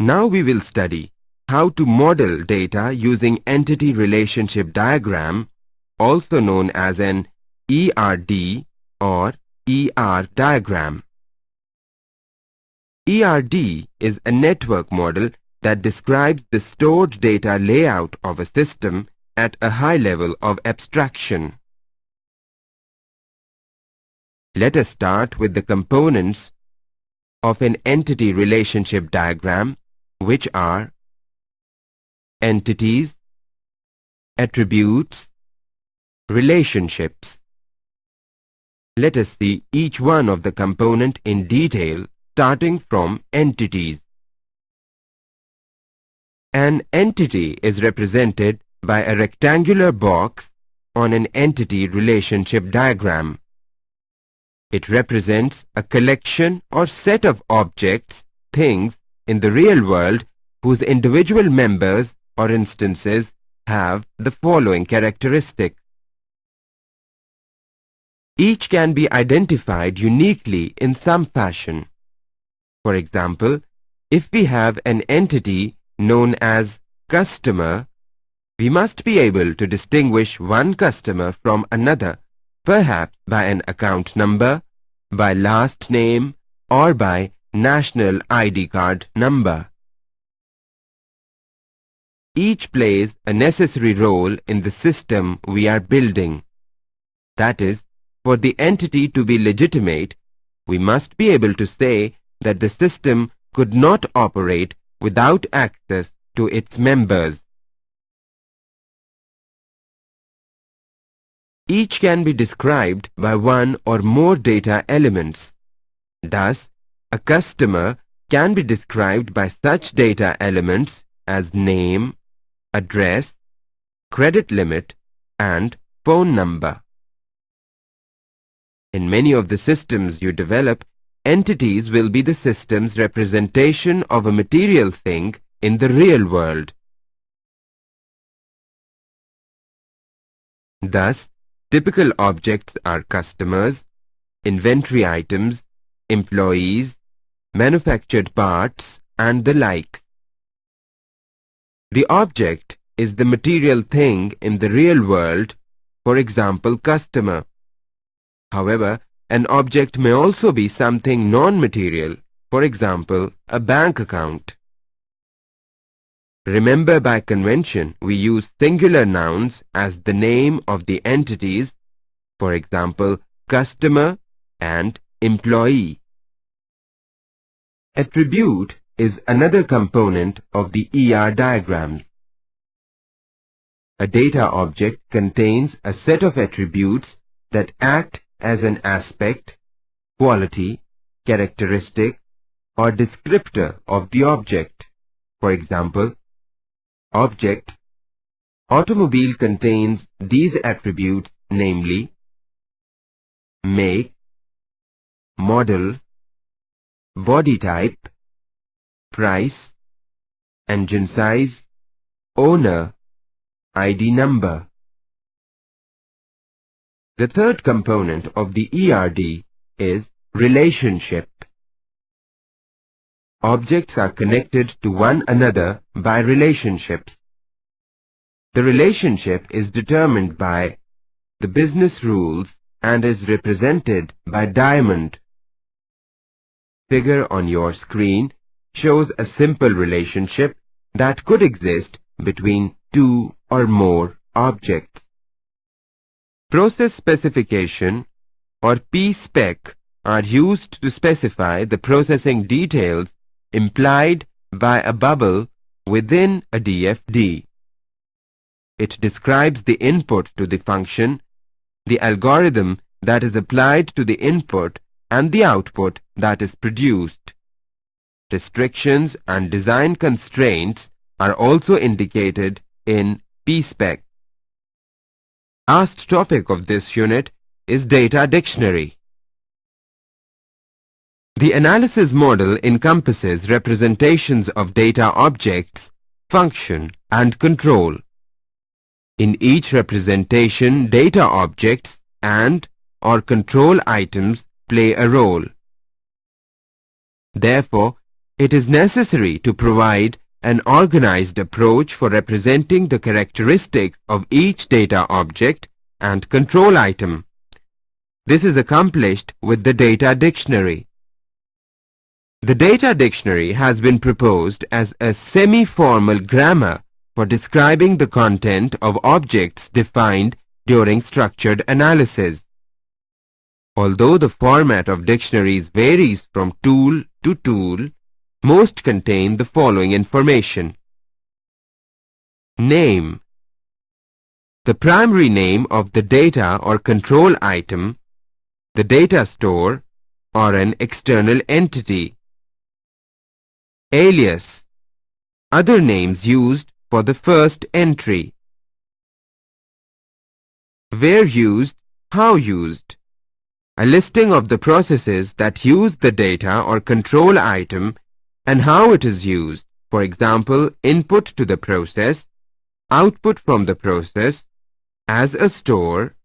Now we will study how to model data using entity relationship diagram, also known as an ERD or ER diagram. ERD is a network model that describes the stored data layout of a system at a high level of abstraction. Let us start with the components of an entity relationship diagram, which are entities, attributes, relationships. Let us see each one of the component in detail, starting from entities. An entity is represented by a rectangular box on an entity relationship diagram. It represents a collection or set of objects, things in the real world whose individual members or instances have the following characteristics. Each can be identified uniquely in some fashion. For example, if we have an entity known as customer, we must be able to distinguish one customer from another, perhaps by an account number, by last name, or by national ID card number. Each plays a necessary role in the system we are building. That is, for the entity to be legitimate, we must be able to say that the system could not operate without access to its members. Each can be described by one or more data elements. Thus, a customer can be described by such data elements as name, address, credit limit, and phone number. In many of the systems you develop, entities will be the system's representation of a material thing in the real world. Thus, typical objects are customers, inventory items, employees, manufactured parts, and the likes. The object is the material thing in the real world, for example, customer. However, an object may also be something non-material, for example, a bank account. Remember, by convention, we use singular nouns as the name of the entities, for example, customer and employee. Attribute is another component of the ER diagrams. A data object contains a set of attributes that act as an aspect, quality, characteristic, or descriptor of the object. For example, object automobile contains these attributes, namely make, model, body type, price, engine size, owner, ID number. The third component of the ERD is relationship. Objects are connected to one another by relationships. The relationship is determined by the business rules and is represented by diamond. Figure on your screen shows a simple relationship that could exist between two or more objects. Process specification or P-spec are used to specify the processing details implied by a bubble within a DFD. It describes the input to the function, the algorithm that is applied to the input, and the output that is produced. Restrictions and design constraints are also indicated in P-spec. Last topic of this unit is data dictionary. The analysis model encompasses representations of data objects, function, and control. In each representation, data objects and/or control items play a role. Therefore, it is necessary to provide an organized approach for representing the characteristics of each data object and control item. This is accomplished with the data dictionary. The data dictionary has been proposed as a semi-formal grammar for describing the content of objects defined during structured analysis. Although the format of dictionaries varies from tool to tool, most contain the following information. Name: the primary name of the data or control item, the data store, or an external entity. Alias: other names used for the first entry. Where used, how used. A listing of the processes that use the data or control item and how it is used. For example, input to the process, output from the process, as a store,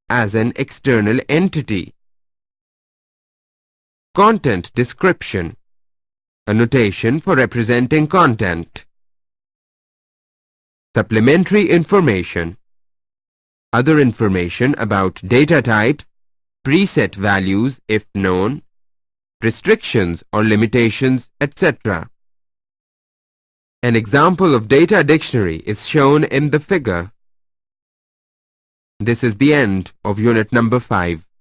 as an external entity. Content description: a notation for representing content. Supplementary information: other information about data types, preset values if known, restrictions or limitations, etc. An example of data dictionary is shown in the figure. This is the end of unit number 5.